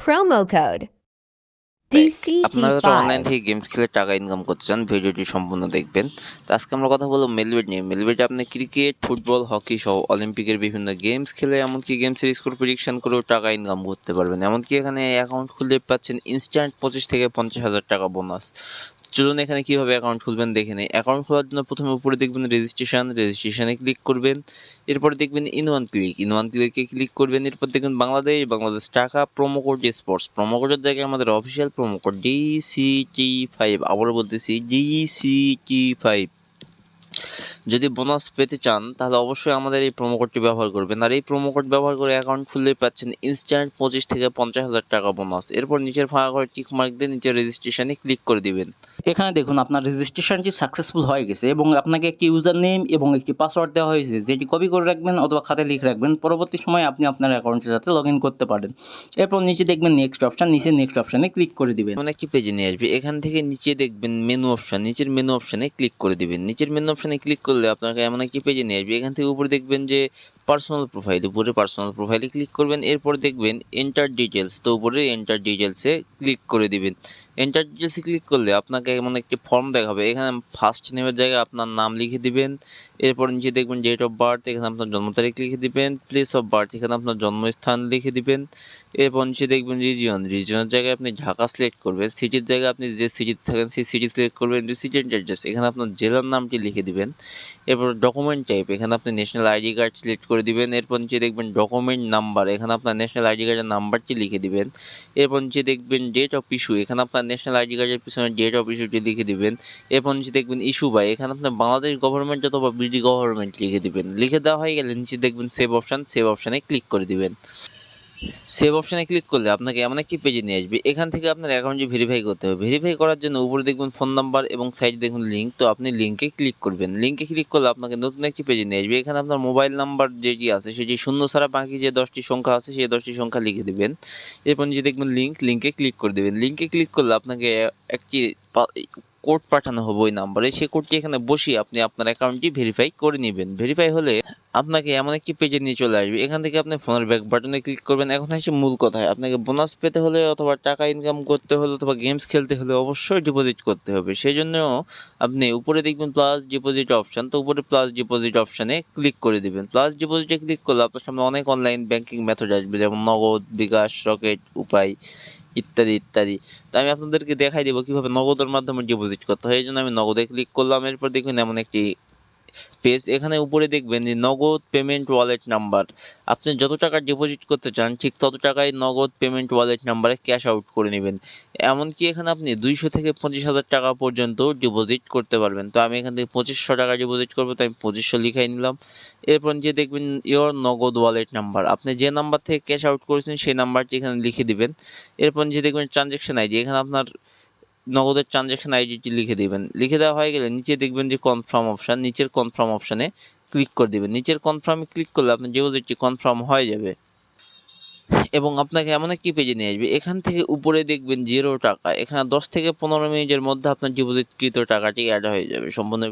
promo code আপনারা যারা online DCD5. থেকে গেমস খেলে টাকা ইনকাম করতে চান ভিডিওটি সম্পূর্ণ দেখবেন। তো আজকে আমরা কথা বলবো মেলবেট নিয়ে। মেলবেটে আপনি ক্রিকেট, ফুটবল, হকি সহ অলিম্পিকের বিভিন্ন গেমস খেলে এমনকি গেমসের স্কোর প্রেডিকশন করেও টাকা ইনকাম করতে পারবেন। এমনকি এখানে অ্যাকাউন্ট খুলতে পাচ্ছেন ইনস্ট্যান্ট 25 থেকে 50,000 টাকা বোনাস। চলুন এখানে কিভাবে অ্যাকাউন্ট খুলবেন দেখে নিই। অ্যাকাউন্ট খোলার জন্য প্রথমে উপরে দেখবেন রেজিস্ট্রেশনে ক্লিক করবেন। এরপর দেখবেন ইন ওয়ান ক্লিকে ক্লিক করবেন। এরপর দেখবেন বাংলাদেশ টাকা, প্রোমো কোড স্পোর্টস। প্রোমো কোডের জায়গায় আমাদের অফিসিয়াল প্রোমো কোড DCT5, আবারও বলতেছি DCT5। যদি বোনাস পেতে চান তাহলে অবশ্যই আমাদের এই প্রোমো কোডটি ব্যবহার করবেন। আর এই প্রোমো কোড ব্যবহার করে অ্যাকাউন্ট খুললে পাচ্ছেন ইনস্ট্যান্ট 25 থেকে 50,000 টাকা বোনাস। এরপর নিচের ফাঁকা ঘরে টিক মার্ক দিয়ে নিচের রেজিস্ট্রেশনে ক্লিক করে দিবেন। এখানে দেখুন আপনার রেজিস্ট্রেশনটি সাকসেসফুল হয়ে গেছে এবং আপনাকে একটি ইউজার নেম এবং একটি পাসওয়ার্ড দেওয়া হয়েছে, যেটি কপি করে রাখবেন অথবা খাতায় লিখে রাখবেন। পরবর্তী সময় আপনি আপনার অ্যাকাউন্টের সাথে লগ ইন করতে পারেন। এরপর নিচে দেখবেন নেক্সট অপশন, নিচে নেক্সট অপশানে ক্লিক করে দিবেন। এমন একটি পেজে নিয়ে আসবে। এখান থেকে নিচে দেখবেন মেনু অপশন, নিচের মেনু অপশনে ক্লিক করে দিবেন। নিচের মেনু অপশনে ক্লিক করলে আপনাকে এমন একটি পেজে নিয়ে আসবে। এখান থেকে উপরে দেখবেন যে পার্সোনাল প্রোফাইল, উপরে পার্সোনাল প্রোফাইলে ক্লিক করবেন। এরপর দেখবেন এন্টার ডিটেলস, তো উপরে এন্টার ডিটেলসে ক্লিক করে দিবেন। এন্টার ডিটেলসে ক্লিক করলে আপনাকে এমন একটি ফর্ম দেখাবে। এখানে ফার্স্ট নেমের জায়গায় আপনার নাম লিখে দিবেন। এরপর নিচে দেখবেন ডেট অফ বার্থ, এখানে আপনার জন্ম তারিখ লিখে দিবেন। প্লেস অফ বার্থ, এখানে আপনার জন্মস্থান লিখে দিবেন। এরপর নিচে দেখবেন রিজিয়নের জায়গায় আপনি ঢাকা সিলেক্ট করবেন। সিটির জায়গায় আপনি যে সিটিতে থাকেন সেই সিটি সিলেক্ট করবেন। রেসিডেন্ট অ্যাড্রেস, এখানে আপনার জেলার নামটি লিখে দিবেন। এরপর ডকুমেন্ট টাইপ, এখানে আপনি ন্যাশনাল আইডি কার্ড সিলেক্ট করে দিবেন। এরপর নিচে দেখবেন ডকুমেন্ট নাম্বার, এখানে আপনার ন্যাশনাল আইডি কার্ডের নাম্বারটি লিখে দিবেন। এরপর নিচে দেখবেন ডেট অফ ইস্যু, এখানে আপনার ন্যাশনাল আইডি কার্ডের পিছনে ডেট অফ ইস্যুটি লিখে দিবেন। এরপর নিচে দেখবেন ইস্যু বাই, এখানে আপনার বাংলাদেশ গভর্নমেন্ট অথবা বিডি গভর্নমেন্ট লিখে দিবেন। লিখে দেওয়া হয়ে গেলে নিচে দেখবেন সেভ অপশানে ক্লিক করে দিবেন। সেভ অপশানে ক্লিক করলে আপনাকে এমন একটি পেজে নিয়ে আসবে। এখান থেকে আপনার অ্যাকাউন্টটি ভেরিফাই করতে হবে। ভেরিফাই করার জন্য উপরে দেখবেন ফোন নাম্বার এবং সাইডে দেখুন লিঙ্ক, তো আপনি লিঙ্কে ক্লিক করবেন। লিঙ্কে ক্লিক করলে আপনাকে নতুন একটি পেজে নিয়ে আসবে। এখানে আপনার মোবাইল নাম্বার যেটি আছে সেটি শূন্য ছাড়া বাকি যে 10টি সংখ্যা আছে সেই 10টি সংখ্যা লিখে দেবেন। এরপর যে দেখবেন লিঙ্কে ক্লিক করে দেবেন। লিঙ্কে ক্লিক করলে আপনাকে একটি কোড পাঠানো হবে ওই নাম্বারে। সেই কোডটি এখানে বসিয়ে আপনি আপনার অ্যাকাউন্টটি ভেরিফাই করে নেবেন। ভেরিফাই হলে আপনাকে এমন একটি পেজে নিয়ে চলে আসবে। এখান থেকে আপনি ফোনের ব্যাক বাটনে ক্লিক করবেন। এখন আসছে মূল কথায়, আপনাকে বোনাস পেতে হলে অথবা টাকা ইনকাম করতে হলে অথবা গেমস খেলতে হলে অবশ্যই ডিপোজিট করতে হবে। সেই জন্য আপনি উপরে দেখবেন প্লাস ডিপোজিট অপশান, তো উপরে প্লাস ডিপোজিট অপশানে ক্লিক করে দিবেন। প্লাস ডিপোজিটে ক্লিক করলে আপনার সামনে অনেক অনলাইন ব্যাংকিং মেথড আসবে, যেমন নগদ, বিকাশ, রকেট, উপায় ইত্যাদি ইত্যাদি। তো আমি আপনাদেরকে দেখাই দেবো কিভাবে নগদের মাধ্যমে ডিপোজিট করতে হয়। এই জন্য আমি নগদে ক্লিক করলাম। এরপর দেখবেন এমন একটি পেজ, এখানে উপরে দেখবেন যে নগদ পেমেন্ট ওয়ালেট নাম্বার। আপনি যত টাকা ডিপোজিট করতে চান ঠিক তত টাকাই নগদ পেমেন্ট ওয়ালেট নাম্বারে ক্যাশ আউট করে নেবেন। এমনকি এখানে আপনি 200 থেকে 25,000 টাকা পর্যন্ত ডিপোজিট করতে পারবেন। তো আমি এখান থেকে 2500 টাকা ডিপোজিট করবো, তো আমি 2500 লিখাই নিলাম। এরপর যে দেখবেন ইওর নগদ ওয়ালেট নাম্বার, আপনি যে নাম্বার থেকে ক্যাশ আউট করেছেন সেই নাম্বারটি এখানে লিখে দিবেন। এরপর যে দেখবেন ট্রানজ্যাকশন আইডি, এখানে আপনার নগদের ট্রানজ্যাকশন আইডিটি লিখে দিবেন। লিখে দেওয়া হয়ে গেলে নিচে দেখবেন যে কনফার্ম অপশান, নিচের কনফার্ম অপশানে ক্লিক করে দেবেন। নিচের কনফার্মে ক্লিক করলে আপনার ডিপোজিটটি কনফার্ম হয়ে যাবে এবং আপনাকে এমন একটি পেজে নিয়ে আসবে। এখান থেকে উপরে দেখবেন 0 টাকা, এখানে 10 থেকে 15 মিনিটের মধ্যে আপনার ডিপোজিটকৃত টাকাটি অ্যাড হয়ে যাবে সম্পূর্ণ।